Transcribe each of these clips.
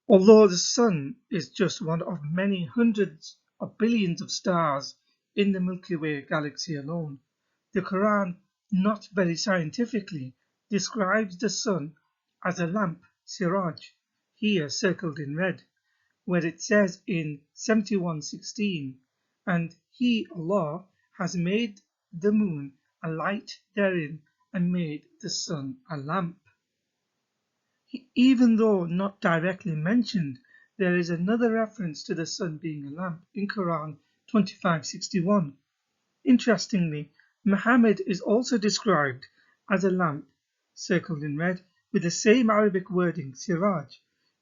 Although the Sun is just one of many hundreds of billions of stars in the Milky Way galaxy alone, the Quran, not very scientifically, describes the Sun as a lamp, siraj, here circled in red, where it says in 71:16, and He, Allah, has made the moon a light therein and made the Sun a lamp. Even though not directly mentioned, there is another reference to the sun being a lamp in Quran 25:61. Interestingly, Muhammad is also described as a lamp, circled in red, with the same Arabic wording siraj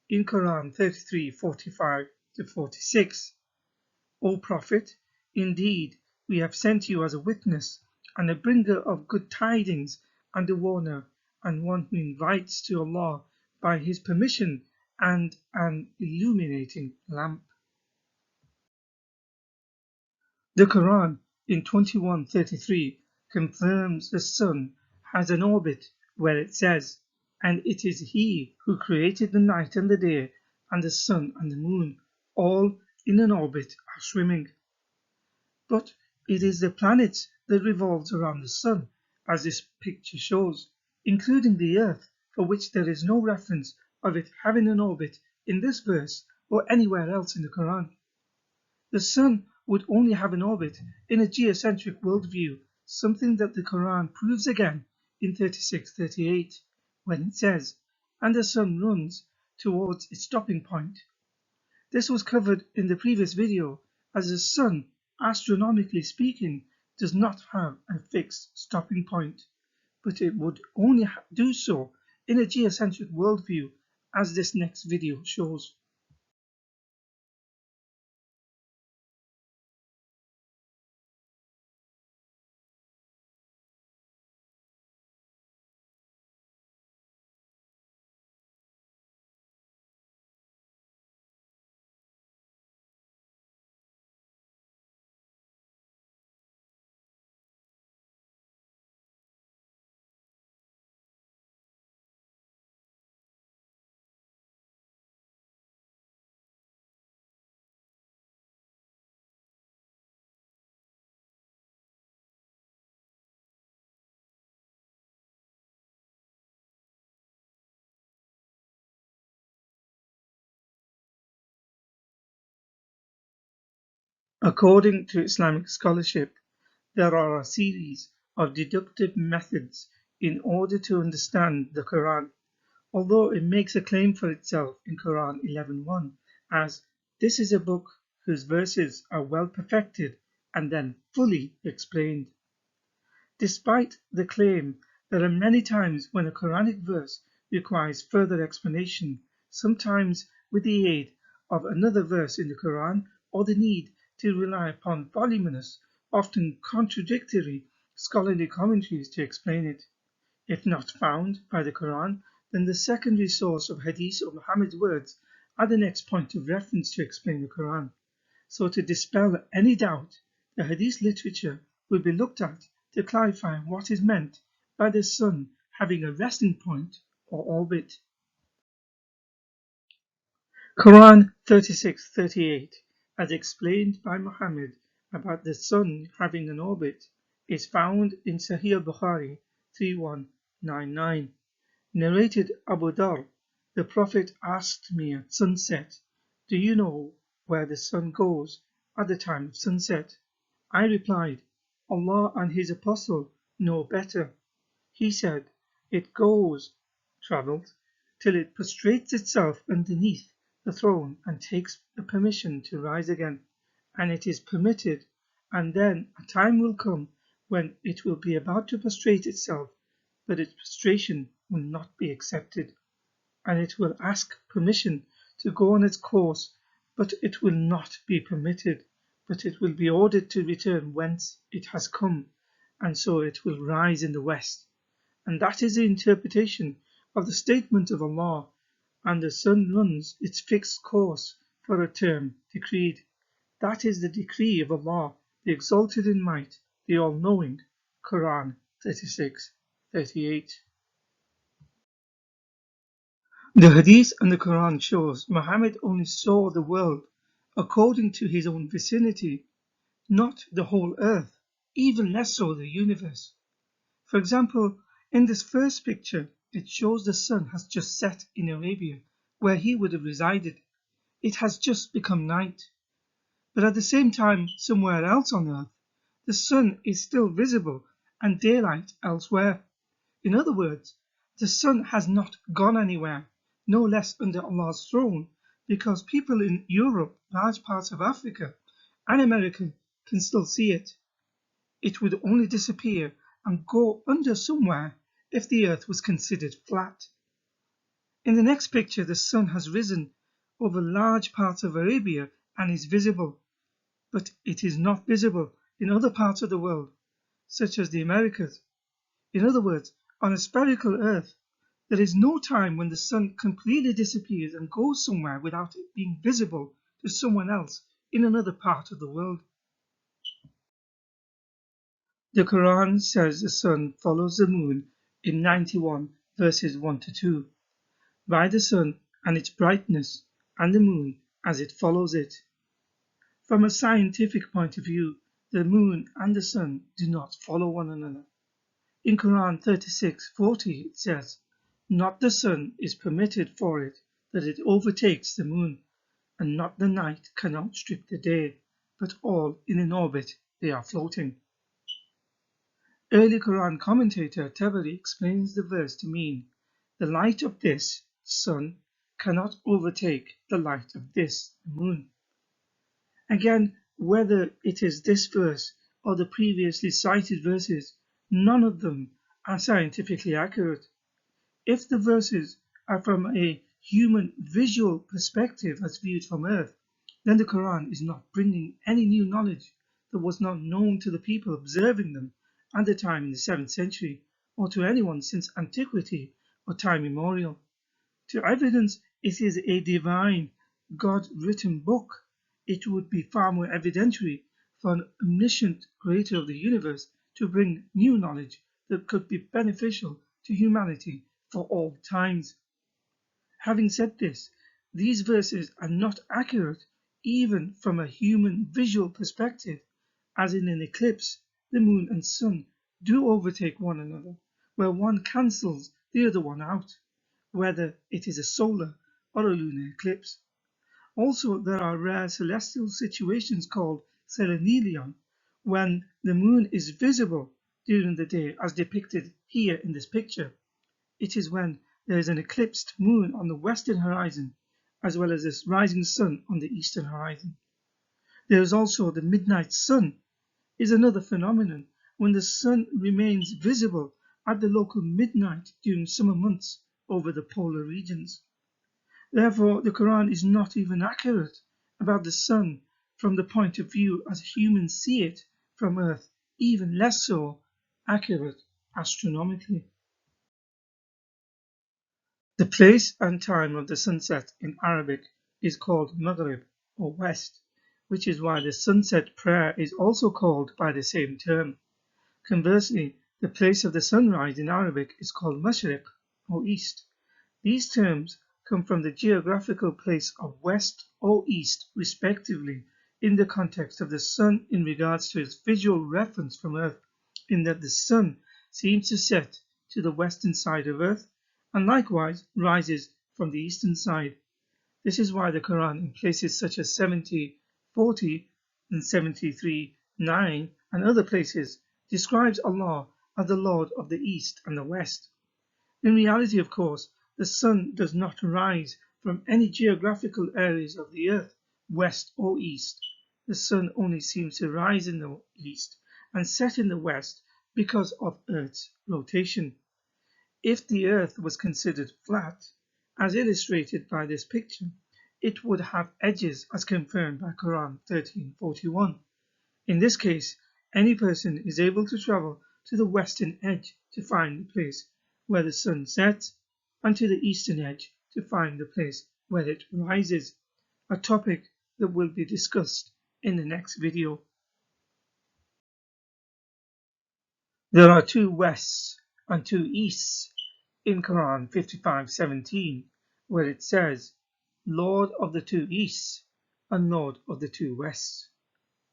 in Quran 33:45-46. O Prophet, indeed we have sent you as a witness and a bringer of good tidings and a warner and one who invites to Allah by His permission and an illuminating lamp. The Quran in 21:33 confirms the sun has an orbit where it says, and it is He who created the night and the day and the sun and the moon, all in an orbit are swimming. But it is the planet that revolves around the sun, as this picture shows, including the earth, for which there is no reference of it having an orbit in this verse or anywhere else in the Quran. The sun would only have an orbit in a geocentric worldview, something that the Quran proves again in 36:38, when it says, and the sun runs towards its stopping point. This was covered in the previous video, as the sun, astronomically speaking, does not have a fixed stopping point, but it would only do so in a geocentric worldview, as this next video shows. According to Islamic scholarship, there are a series of deductive methods in order to understand the Quran, although it makes a claim for itself in Quran 11:1 as this is a book whose verses are well perfected and then fully explained. Despite the claim, there are many times when a Quranic verse requires further explanation, sometimes with the aid of another verse in the Quran or the need to rely upon voluminous, often contradictory scholarly commentaries to explain it. If not found by the Quran, then the secondary source of Hadith or Muhammad's words are the next point of reference to explain the Quran. So to dispel any doubt, the Hadith literature will be looked at to clarify what is meant by the sun having a resting point or orbit. Quran 36:38, as explained by Muhammad about the sun having an orbit, is found in Sahih Bukhari 3199. Narrated Abu Dhar, the Prophet asked me at sunset, do you know where the sun goes at the time of sunset? I replied, Allah and His Apostle know better. He said, it goes, travelled, till it prostrates itself underneath the throne and takes the permission to rise again, and it is permitted, and then a time will come when it will be about to prostrate itself, but its prostration will not be accepted, and it will ask permission to go on its course, but it will not be permitted, but it will be ordered to return whence it has come, and so it will rise in the west. And that is the interpretation of the statement of Allah, and the sun runs its fixed course for a term decreed. That is the decree of Allah, the exalted in might, the all-knowing. Quran 36:38. The Hadith and the Quran shows Muhammad only saw the world according to his own vicinity, not the whole earth, even less so the universe. For example, in this first picture, it shows the sun has just set in Arabia, where he would have resided. It has just become night. But at the same time, somewhere else on earth, the sun is still visible and daylight elsewhere. In other words, the sun has not gone anywhere, no less under Allah's throne, because people in Europe, large parts of Africa, and America can still see it. It would only disappear and go under somewhere if the earth was considered flat. In the next picture, the sun has risen over large parts of Arabia and is visible, but it is not visible in other parts of the world, such as the Americas. In other words, on a spherical earth, there is no time when the sun completely disappears and goes somewhere without it being visible to someone else in another part of the world. The Quran says the sun follows the moon in 91 verses 1 to 2, by the sun and its brightness, and the moon as it follows it. From a scientific point of view, the moon and the sun do not follow one another. In Quran 36:40 it says, "Not the sun is permitted for it that it overtakes the moon, and not the night can outstrip the day, but all in an orbit they are floating." Early Quran commentator Tabari explains the verse to mean, "The light of this sun cannot overtake the light of this moon." Again, whether it is this verse or the previously cited verses, none of them are scientifically accurate. If the verses are from a human visual perspective as viewed from Earth, then the Quran is not bringing any new knowledge that was not known to the people observing them at the time in the 7th century, or to anyone since antiquity or time immemorial. To evidence it is a divine, God-written book, it would be far more evidentiary for an omniscient creator of the universe to bring new knowledge that could be beneficial to humanity for all times. Having said this, these verses are not accurate even from a human visual perspective, as in an eclipse, the moon and sun do overtake one another, where one cancels the other one out, whether it is a solar or a lunar eclipse. Also, there are rare celestial situations called selenelion, when the moon is visible during the day as depicted here in this picture. It is when there is an eclipsed moon on the western horizon, as well as a rising sun on the eastern horizon. There is also the midnight sun, is another phenomenon when the sun remains visible at the local midnight during summer months over the polar regions. Therefore, the Quran is not even accurate about the sun from the point of view as humans see it from Earth, even less so accurate astronomically. The place and time of the sunset in Arabic is called Maghrib or West, which is why the sunset prayer is also called by the same term. Conversely, the place of the sunrise in Arabic is called Mashriq or East. These terms come from the geographical place of West or East respectively in the context of the sun in regards to its visual reference from Earth, in that the sun seems to set to the western side of Earth and likewise rises from the eastern side. This is why the Quran in places such as 70:40 and 73:9 and other places describes Allah as the Lord of the East and the West. In reality, of course, The sun does not rise from any geographical areas of the earth, west or east. The sun only seems to rise in the east and set in the west because of Earth's rotation. If the earth was considered flat, as illustrated by this picture, it would have edges as confirmed by Quran 13:41. In this case, any person is able to travel to the western edge to find the place where the sun sets and to the eastern edge to find the place where it rises, a topic that will be discussed in the next video. There are two wests and two easts in Quran 55:17, where it says, Lord of the two easts and Lord of the two wests.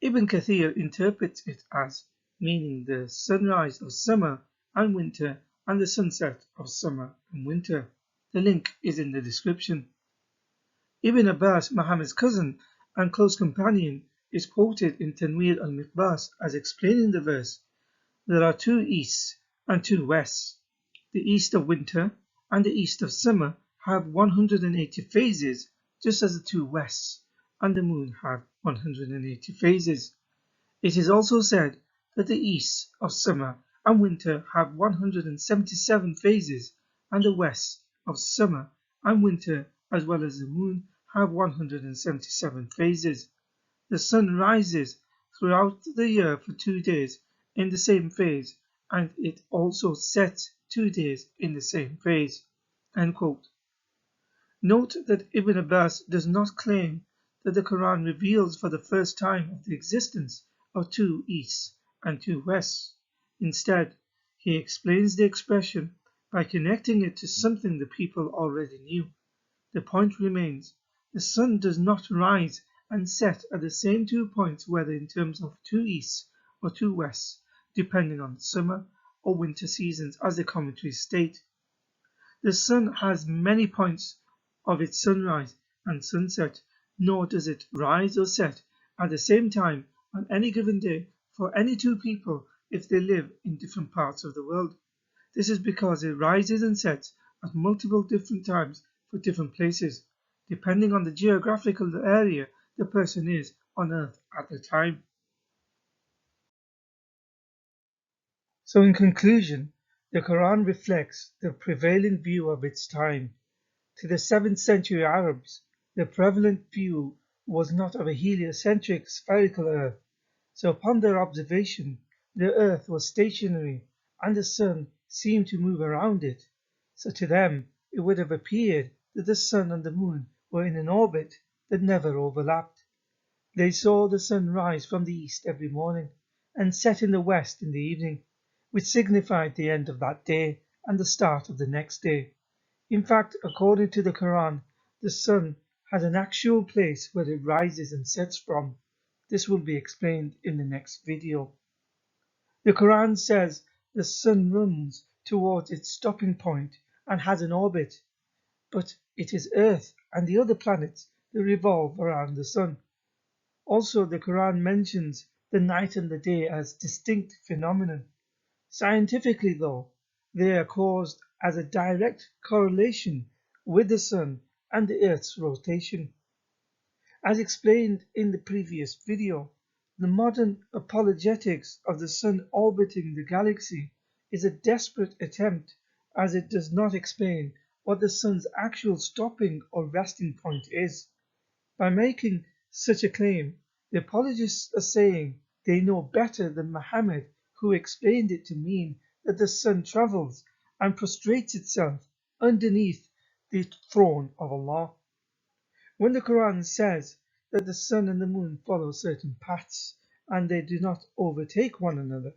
Ibn Kathir interprets it as meaning the sunrise of summer and winter and the sunset of summer and winter. The link is in the description. Ibn Abbas, Muhammad's cousin and close companion, is quoted in Tanwir al-Miqbas as explaining the verse, There are two easts and two wests. The east of winter and the east of summer have 180 phases, just as the two wests and the moon have 180 phases. It is also said that the easts of summer and winter have 177 phases, and the wests of summer and winter, as well as the moon, have 177 phases. The sun rises throughout the year for 2 days in the same phase, and it also sets 2 days in the same phase. End quote. Note that Ibn Abbas does not claim that the Quran reveals for the first time of the existence of two easts and two wests. Instead, he explains the expression by connecting it to something the people already knew. The point remains, the sun does not rise and set at the same 2 points, whether in terms of two easts or two wests, depending on summer or winter seasons, as the commentaries state. The sun has many points of its sunrise and sunset, nor does it rise or set at the same time on any given day for any two people if they live in different parts of the world. This is because it rises and sets at multiple different times for different places, depending on the geographical area the person is on Earth at the time. So in conclusion, the Quran reflects the prevailing view of its time. To the 7th century Arabs, the prevalent view was not of a heliocentric spherical Earth, so upon their observation, the Earth was stationary and the sun seemed to move around it. So to them, it would have appeared that the sun and the moon were in an orbit that never overlapped. They saw the sun rise from the east every morning and set in the west in the evening, which signified the end of that day and the start of the next day. In fact, according to the Quran, the sun has an actual place where it rises and sets from. This will be explained in the next video. The Quran says the sun runs towards its stopping point and has an orbit, but it is Earth and the other planets that revolve around the sun. Also, the Quran mentions the night and the day as distinct phenomena. Scientifically, though, they are caused as a direct correlation with the sun and the Earth's rotation. As explained in the previous video, the modern apologetics of the sun orbiting the galaxy is a desperate attempt, as it does not explain what the sun's actual stopping or resting point is. By making such a claim, the apologists are saying they know better than Muhammad, who explained it to mean that the sun travels and prostrates itself underneath the throne of Allah. When the Quran says that the sun and the moon follow certain paths and they do not overtake one another,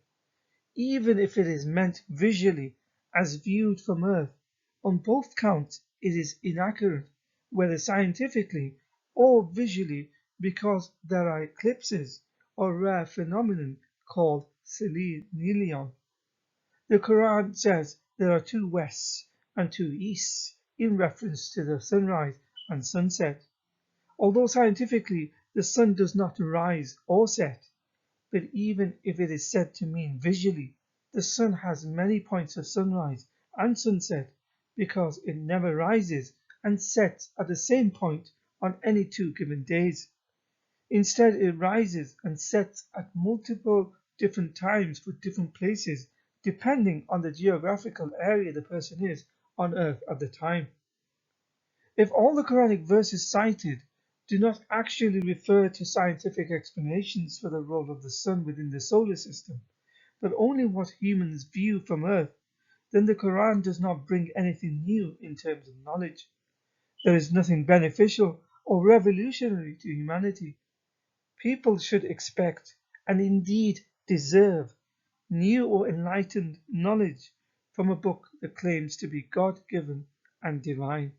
even if it is meant visually as viewed from Earth, on both counts it is inaccurate, whether scientifically or visually, because there are eclipses or rare phenomenon called selenium. The Quran says there are two wests and two easts in reference to the sunrise and sunset. Although scientifically the sun does not rise or set, but even if it is said to mean visually, the sun has many points of sunrise and sunset because it never rises and sets at the same point on any two given days. Instead, it rises and sets at multiple different times for different places, depending on the geographical area the person is on Earth at the time. If all the Quranic verses cited do not actually refer to scientific explanations for the role of the sun within the solar system, but only what humans view from Earth, then the Quran does not bring anything new in terms of knowledge. There is nothing beneficial or revolutionary to humanity. People should expect, and indeed deserve, new or enlightened knowledge from a book that claims to be God given and divine.